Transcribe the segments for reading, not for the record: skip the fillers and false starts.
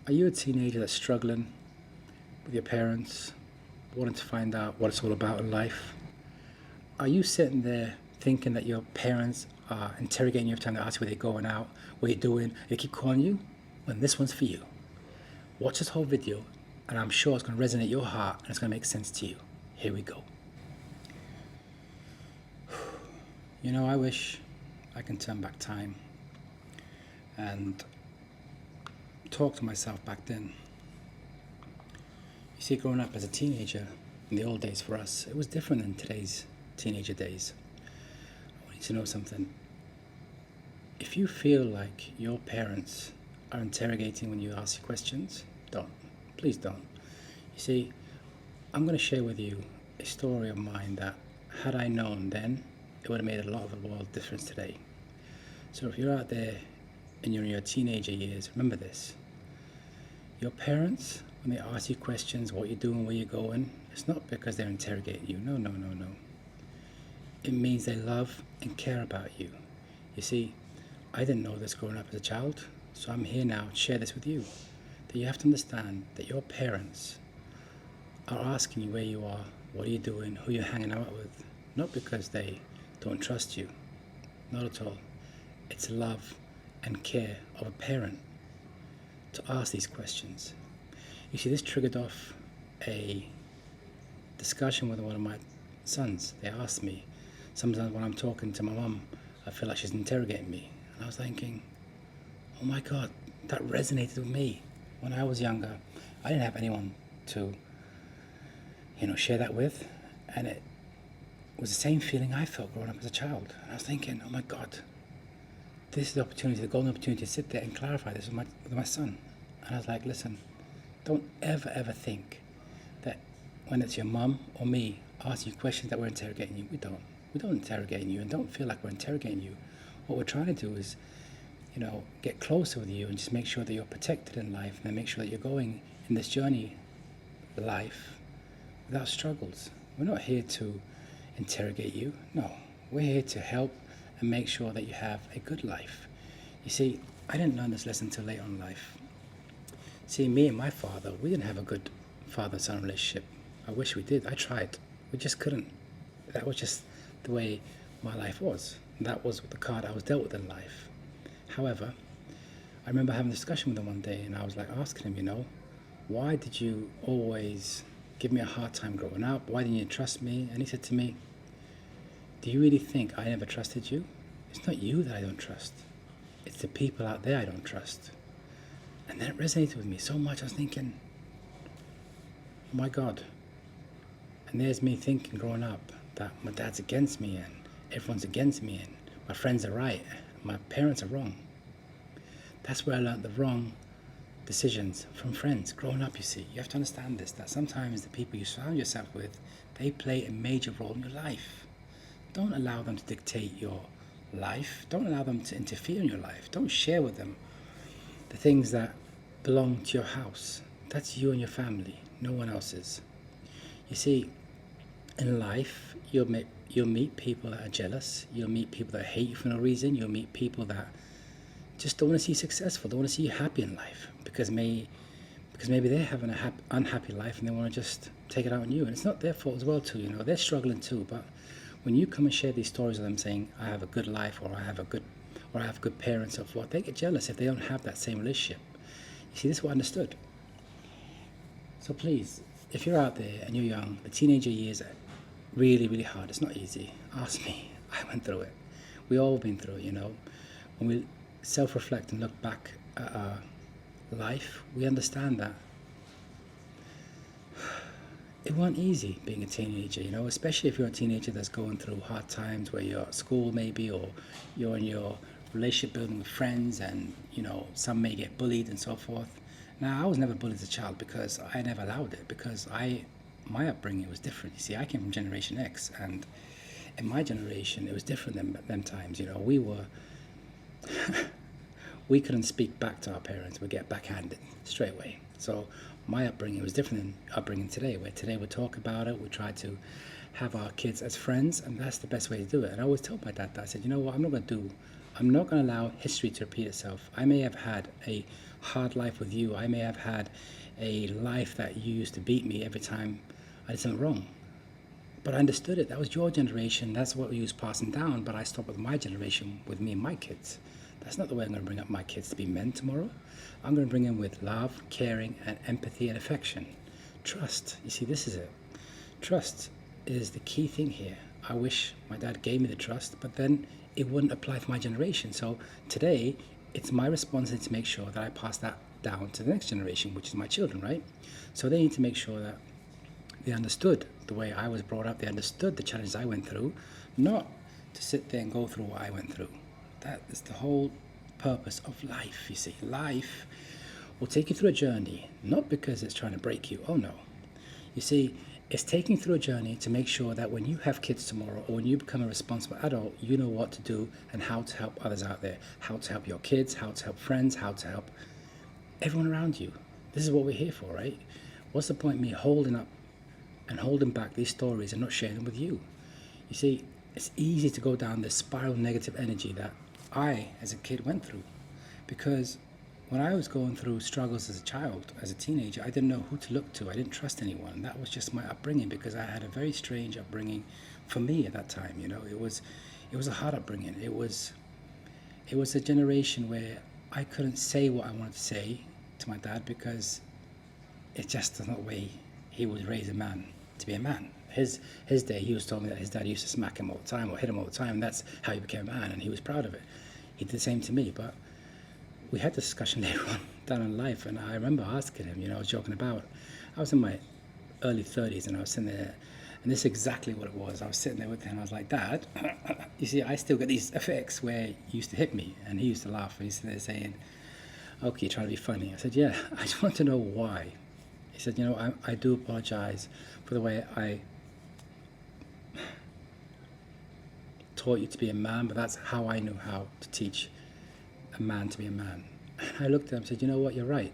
Are you a teenager that's struggling with your parents, wanting to find out what it's all about in life? Are you sitting there thinking that your parents are interrogating you every time they ask you where they're going out, what you're doing, they keep calling you? Well, this one's for you. Watch this whole video, and I'm sure it's going to resonate your heart and it's going to make sense to you. Here we go. You know, I wish I can turn back time and talk to myself back then. You see, growing up as a teenager in the old days for us, it was different than today's teenager days. I want you to know something. If you feel like your parents are interrogating when you ask questions, don't. Please don't. You see, I'm going to share with you a story of mine that, had I known then, it would have made a lot of the world difference today. So if you're out there and you're in your teenager years, remember this. Your parents, when they ask you questions, what you're doing, where you're going, it's not because they're interrogating you. No, no, no, no. It means they love and care about you. You see, I didn't know this growing up as a child, so I'm here now to share this with you. That you have to understand that your parents are asking you where you are, what are you doing, who you're hanging out with, not because they don't trust you. Not at all. It's love and care of a parent to ask these questions. You see, this triggered off a discussion with one of my sons. They asked me, sometimes when I'm talking to my mum, I feel like she's interrogating me. And I was thinking, oh my God, that resonated with me. When I was younger, I didn't have anyone to, share that with. And it was the same feeling I felt growing up as a child. And I was thinking, oh my God, this is the opportunity, the golden opportunity to sit there and clarify this with my son. And I was like, listen, don't ever think that when it's your mum or me asking you questions that we're interrogating you. We don't. We don't interrogate you, and don't feel like we're interrogating you. What we're trying to do is, get closer with you and just make sure that you're protected in life, and then make sure that you're going in this journey, life, without struggles. We're not here to interrogate you. No, we're here to help and make sure that you have a good life. You see, I didn't learn this lesson till later in life. See, me and my father, we didn't have a good father-son relationship. I wish we did. I tried. We just couldn't. That was just the way my life was. That was the card I was dealt with in life. However, I remember having a discussion with him one day, and I was like asking him, why did you always give me a hard time growing up? Why didn't you trust me? And he said to me, do you really think I never trusted you? It's not you that I don't trust. It's the people out there I don't trust. And that resonated with me so much. I was thinking, oh my God. And there's me thinking growing up that my dad's against me and everyone's against me and my friends are right, my parents are wrong. That's where I learned the wrong decisions from friends. Growing up, you see, you have to understand this, that sometimes the people you surround yourself with, they play a major role in your life. Don't allow them to dictate your life. Don't allow them to interfere in your life. Don't share with them the things that belong to your house. That's you and your family, no one else's. You see, in life, you'll meet people that are jealous. You'll meet people that hate you for no reason. You'll meet people that just don't want to see you successful, don't want to see you happy in life because maybe they're having a unhappy life and they want to just take it out on you. And it's not their fault as well too, they're struggling too. But when you come and share these stories of them saying, I have a good life, or I have good parents, or what, they get jealous if they don't have that same relationship. You see, this is what I understood. So please, if you're out there and you're young, the teenager years are really, really hard. It's not easy. Ask me. I went through it. We all been through it, When we self-reflect and look back at our life, we understand that it wasn't easy being a teenager, especially if you're a teenager that's going through hard times where you're at school maybe, or you're in your relationship building with friends and, some may get bullied and so forth. Now, I was never bullied as a child because I never allowed it, because my upbringing was different. You see, I came from Generation X, and in my generation, it was different than them times. We couldn't speak back to our parents. We'd get backhanded straight away. So my upbringing was different than upbringing today, where today we talk about it, we try to have our kids as friends, and that's the best way to do it. And I always tell my dad that, I said, you know what, I'm not going to do I'm not going to allow history to repeat itself. I may have had a hard life with you. I may have had a life that you used to beat me every time I did something wrong. But I understood it. That was your generation. That's what you was passing down. But I stopped with my generation, with me and my kids. That's not the way I'm going to bring up my kids to be men tomorrow. I'm going to bring them with love, caring, and empathy and affection. Trust. You see, this is it. Trust is the key thing here. I wish my dad gave me the trust, but then it wouldn't apply for my generation. So today, it's my responsibility to make sure that I pass that down to the next generation, which is my children, right? So they need to make sure that they understood the way I was brought up. They understood the challenges I went through, not to sit there and go through what I went through. That is the whole purpose of life, you see. Life will take you through a journey, not because it's trying to break you. Oh no. You see, it's taking you through a journey to make sure that when you have kids tomorrow, or when you become a responsible adult, you know what to do and how to help others out there. How to help your kids, how to help friends, how to help everyone around you. This is what we're here for, right? What's the point of me holding up and holding back these stories and not sharing them with you? You see, it's easy to go down this spiral of negative energy that I, as a kid, went through. Because when I was going through struggles as a child, as a teenager, I didn't know who to look to. I didn't trust anyone. That was just my upbringing, because I had a very strange upbringing for me at that time. You know, it was a hard upbringing. It was a generation where I couldn't say what I wanted to say to my dad, because it just is not the way he was raised a man to be a man. His day, he was telling me that his dad used to smack him all the time or hit him all the time, and that's how he became a man, and he was proud of it. He did the same to me, but we had this discussion later on down in life, and I remember asking him, I was joking about. I was in my early 30s, and I was sitting there, and this is exactly what it was. I was sitting there with him, and I was like, Dad, you see, I still get these effects where you used to hit me, and he used to laugh, and he's sitting there saying, okay, you're trying to be funny. I said, yeah, I just want to know why. He said, I do apologize for the way I taught you to be a man, but that's how I knew how to teach a man to be a man. And I looked at him and said, you know what, you're right.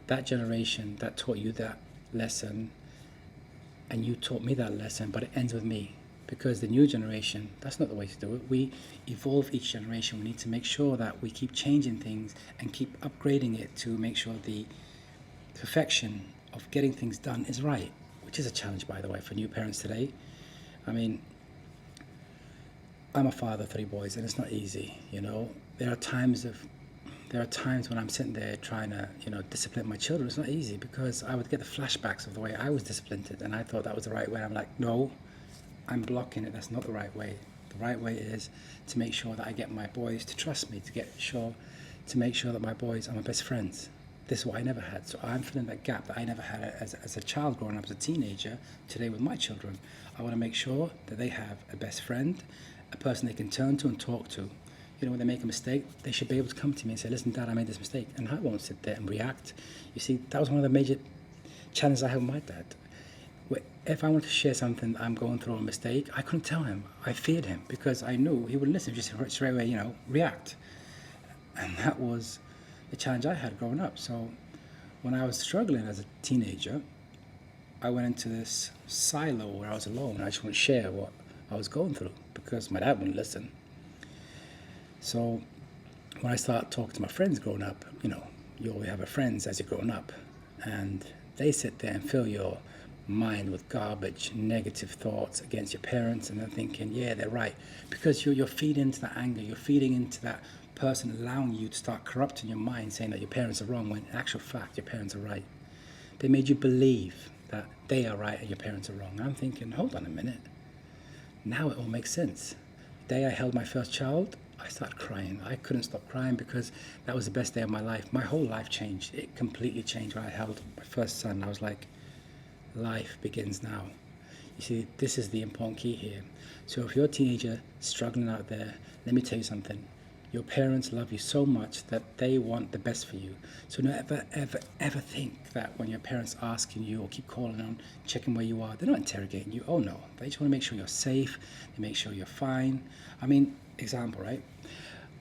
That generation that taught you that lesson, and you taught me that lesson, but it ends with me. Because the new generation, that's not the way to do it. We evolve each generation. We need to make sure that we keep changing things and keep upgrading it to make sure the perfection of getting things done is right, which is a challenge, by the way, for new parents today. I mean, I'm a father of 3 boys, and it's not easy, There are times when I'm sitting there trying to, discipline my children. It's not easy, because I would get the flashbacks of the way I was disciplined, and I thought that was the right way. I'm like, no, I'm blocking it. That's not the right way. The right way is to make sure that I get my boys to trust me, to make sure that my boys are my best friends. This is what I never had. So I'm filling that gap that I never had as a child growing up, as a teenager, today with my children. I want to make sure that they have a best friend, a person they can turn to and talk to. When they make a mistake, they should be able to come to me and say, listen, Dad, I made this mistake. And I won't sit there and react. You see, that was one of the major challenges I had with my dad. If I wanted to share something that I'm going through, a mistake, I couldn't tell him. I feared him, because I knew he wouldn't listen, just straight away, react. And that was the challenge I had growing up. So when I was struggling as a teenager, I went into this silo where I was alone. I just wouldn't share what I was going through, because my dad wouldn't listen. So when I started talking to my friends growing up, you always have friends as you're growing up, and they sit there and fill your mind with garbage, negative thoughts against your parents, and they're thinking, yeah, they're right, because you're feeding into that anger, you're feeding into that person allowing you to start corrupting your mind, saying that your parents are wrong, when in actual fact your parents are right. They made you believe that they are right and your parents are wrong. I'm thinking, hold on a minute, now it all makes sense. The day I held my first child, I started crying. I couldn't stop crying, because that was the best day of my life. My whole life changed. It completely changed when I held my first son. I was like, life begins now. You see, this is the important key here. So if you're a teenager struggling out there, let me tell you something. Your parents love you so much that they want the best for you. So never, ever, ever think that when your parents are asking you or keep calling on, checking where you are, they're not interrogating you. Oh no, they just want to make sure you're safe. They make sure you're fine. I mean, example, right?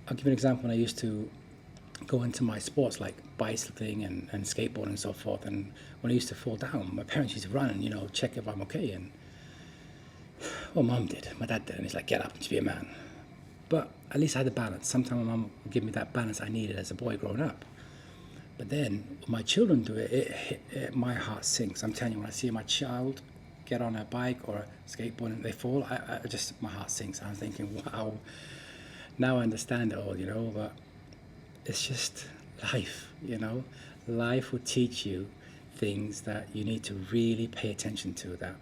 I'll give you an example. When I used to go into my sports like bicycling and skateboarding and so forth, and when I used to fall down, my parents used to run and check if I'm okay. And well, Mom did, my dad did, and he's like, get up and just be a man. But at least I had the balance. Sometimes my mum would give me that balance I needed as a boy growing up. But then when my children do it, my heart sinks. I'm telling you, when I see my child get on a bike or a skateboard and they fall, I just, my heart sinks. I'm thinking, wow, now I understand it all, but it's just life, Life will teach you things that you need to really pay attention to. That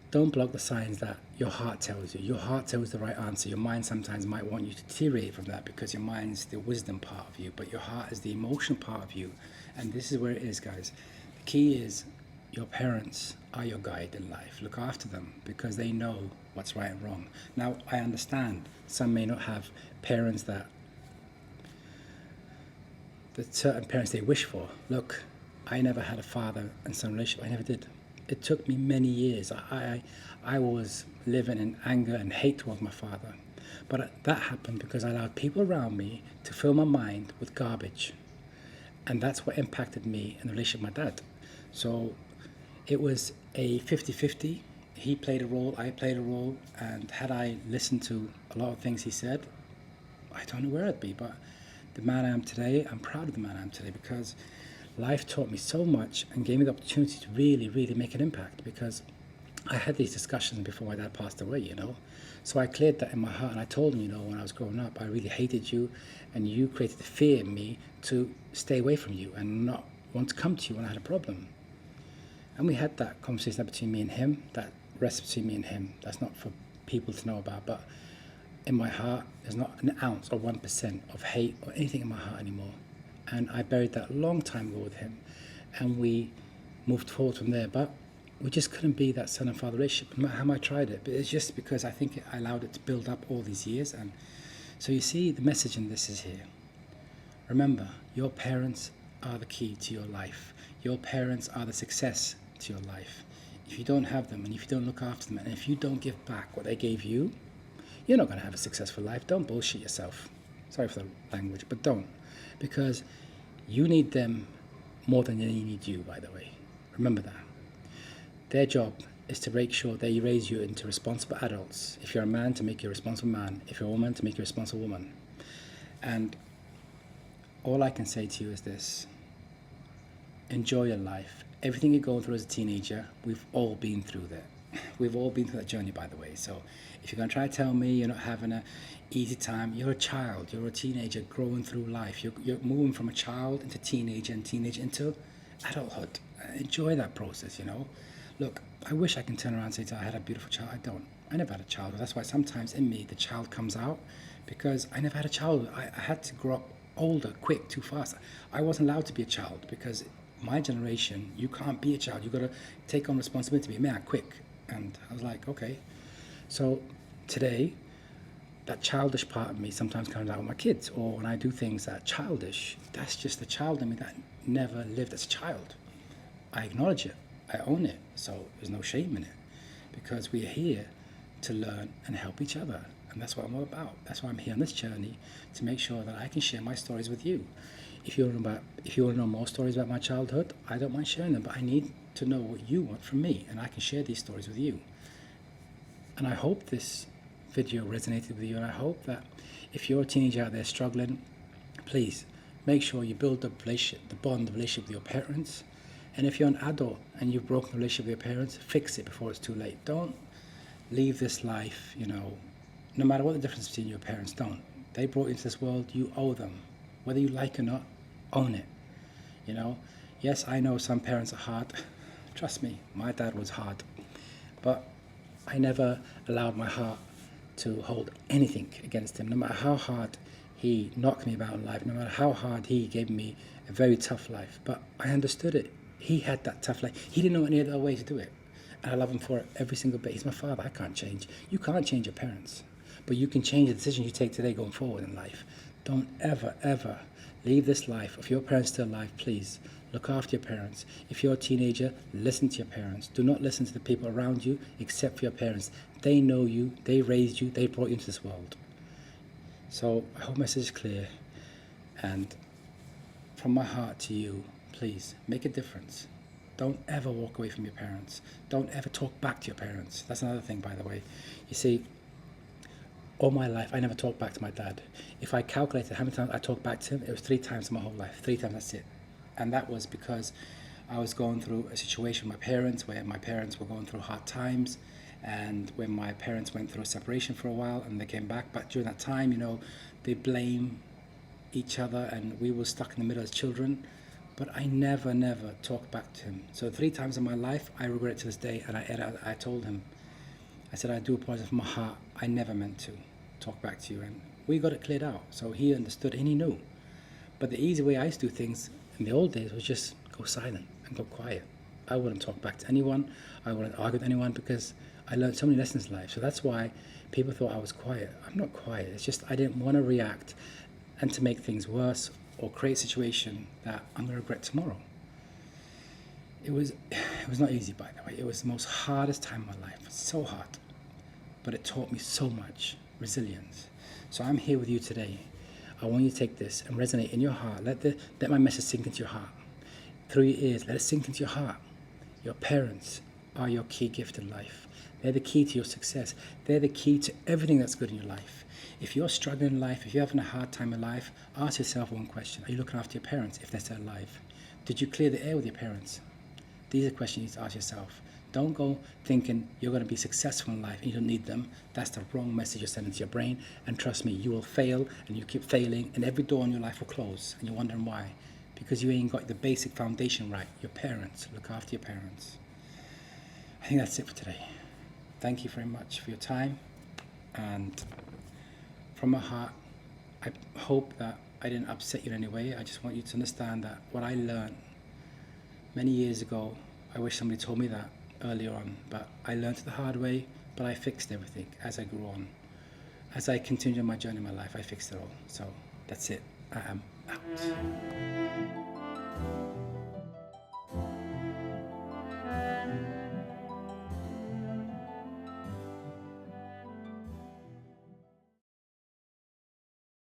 don't block the signs that your heart tells you. Your heart tells the right answer. Your mind sometimes might want you to deteriorate from that because your mind's the wisdom part of you, but your heart is the emotional part of you. And this is where it is, guys. The key is your parents are your guide in life. Look after them because they know what's right and wrong. Now, I understand some may not have parents that certain parents they wish for. Look, I never had a father and son relationship. I never did. It took me many years. I was living in anger and hate towards my father. But that happened because I allowed people around me to fill my mind with garbage. And that's what impacted me in the relationship with my dad. So it was a 50-50. He played a role, I played a role. And had I listened to a lot of things he said, I don't know where I'd be. But the man I am today, I'm proud of the man I am today because life taught me so much and gave me the opportunity to really, really make an impact because I had these discussions before my dad passed away, So I cleared that in my heart and I told him, when I was growing up, I really hated you and you created the fear in me to stay away from you and not want to come to you when I had a problem. And we had that conversation between me and him, that rests between me and him. That's not for people to know about, but in my heart, there's not an ounce or 1% of hate or anything in my heart anymore. And I buried that a long time ago with him. And we moved forward from there. But we just couldn't be that son and father relationship, no matter how much I tried it. But it's just because I think I allowed it to build up all these years. And so you see, the message in this is here. Remember, your parents are the key to your life. Your parents are the success to your life. If you don't have them and if you don't look after them and if you don't give back what they gave you, you're not going to have a successful life. Don't bullshit yourself. Sorry for the language, but don't. Because you need them more than they need you, by the way. Remember that. Their job is to make sure they raise you into responsible adults. If you're a man, to make you a responsible man. If you're a woman, to make you a responsible woman. And all I can say to you is this. Enjoy your life. Everything you're going through as a teenager, we've all been through that. We've all been through that journey, by the way. So if you're going to try to tell me you're not having an easy time, you're a child, you're a teenager growing through life. You're moving from a child into teenager and teenager into adulthood. Enjoy that process, Look, I wish I can turn around and say I had a beautiful child. I don't. I never had a childhood. That's why sometimes in me the child comes out because I never had a childhood. I had to grow up older, quick, too fast. I wasn't allowed to be a child because my generation, you can't be a child. You've got to take on responsibility to be a man quick. And I was like, okay. So today, that childish part of me sometimes comes out with my kids, or when I do things that are childish, that's just the child in me that never lived as a child. I acknowledge it. I own it. So there's no shame in it because we are here to learn and help each other. And that's what I'm all about. That's why I'm here on this journey, to make sure that I can share my stories with you. If you want to know more stories about my childhood, I don't mind sharing them, but I need to know what you want from me, and I can share these stories with you. And I hope this video resonated with you, and I hope that if you're a teenager out there struggling, please make sure you build the relationship, the relationship with your parents. And if you're an adult and you've broken the relationship with your parents, fix it before it's too late. Don't leave this life, no matter what the difference between your parents, don't. They brought you into this world, you owe them. Whether you like it or not, own it. Yes, I know some parents are hard. Trust me, my dad was hard. But I never allowed my heart to hold anything against him. No matter how hard he knocked me about in life, no matter how hard he gave me a very tough life. But I understood it. He had that tough life. He didn't know any other way to do it. And I love him for it every single bit. He's my father. I can't change. You can't change your parents. But you can change the decision you take today going forward in life. Don't ever, ever leave this life. If your parents are still alive, please look after your parents. If you're a teenager, listen to your parents. Do not listen to the people around you except for your parents. They know you, they raised you, they brought you into this world. So I hope my message is clear. And from my heart to you, please make a difference. Don't ever walk away from your parents. Don't ever talk back to your parents. That's another thing, by the way. You see, All my life, I never talked back to my dad. If I calculated how many times I talked back to him, it was 3 times in my whole life. 3 times, that's it. And that was because I was going through a situation with my parents where my parents were going through hard times. And when my parents went through a separation for a while and they came back, but during that time, they blame each other and we were stuck in the middle as children. But I never talked back to him. So 3 times in my life, I regret it to this day. And I told him, I said, I do apologize from my heart. I never meant to talk back to you. And we got it cleared out. So he understood and he knew. But the easy way I used to do things in the old days was just go silent and go quiet. I wouldn't talk back to anyone. I wouldn't argue with anyone because I learned so many lessons in life. So that's why people thought I was quiet. I'm not quiet. It's just I didn't want to react and to make things worse or create a situation that I'm going to regret tomorrow. It was not easy, by the way. It was the most hardest time of my life. It's so hard. But it taught me so much resilience. So I'm here with you today. I want you to take this and resonate in your heart. Let my message sink into your heart. Through your ears, let it sink into your heart. Your parents are your key gift in life. They're the key to your success. They're the key to everything that's good in your life. If you're struggling in life, if you're having a hard time in life, ask yourself one question. Are you looking after your parents if they're still alive? Did you clear the air with your parents? These are questions you need to ask yourself. Don't go thinking you're going to be successful in life and you don't need them. That's the wrong message you're sending to your brain. And trust me, you will fail and you keep failing and every door in your life will close. And you're wondering why. Because you ain't got the basic foundation right. Your parents. Look after your parents. I think that's it for today. Thank you very much for your time. And from my heart, I hope that I didn't upset you in any way. I just want you to understand that what I learned many years ago, I wish somebody told me that earlier on, but I learned it the hard way, but I fixed everything as I grew on. As I continued my journey in my life, I fixed it all. So that's it. I am out.